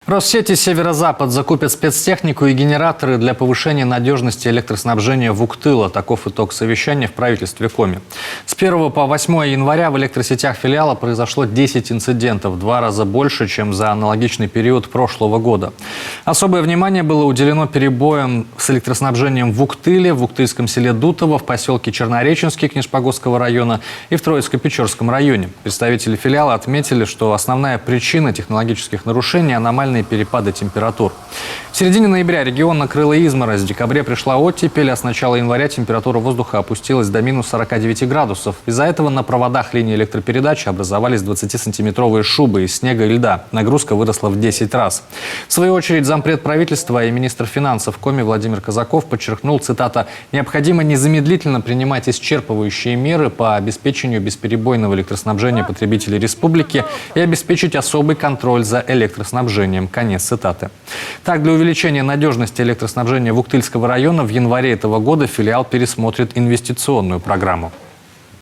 Россети «Северо-Запад» закупят спецтехнику и генераторы для повышения надежности электроснабжения Вуктыла. Таков итог совещания в правительстве Коми. С 1 по 8 января в электросетях филиала произошло 10 инцидентов, в 2 раза больше, чем за аналогичный период прошлого года. Особое внимание было уделено перебоям с электроснабжением в Вуктыле, в Вуктыльском селе Дутово, в поселке Чернореченский Книжпогосского района и в Троицко-Печорском районе. Представители филиала отметили, что основная причина технологических нарушений – аномальные перепады температур. В середине ноября регион накрыла изморозь. В декабре пришла оттепель, а с начала января температура воздуха опустилась до минус 49 градусов. Из-за этого на проводах линии электропередачи образовались 20-сантиметровые шубы из снега и льда. Нагрузка выросла в 10 раз. В свою очередь зампред правительства и министр финансов Коми Владимир Казаков подчеркнул, цитата, «необходимо незамедлительно принимать исчерпывающие меры по обеспечению бесперебойного электроснабжения потребителей республики и обеспечить особый контроль за электроснабжением». Конец цитаты. Так, для увеличения надежности электроснабжения Вуктыльского района в январе этого года филиал пересмотрит инвестиционную программу.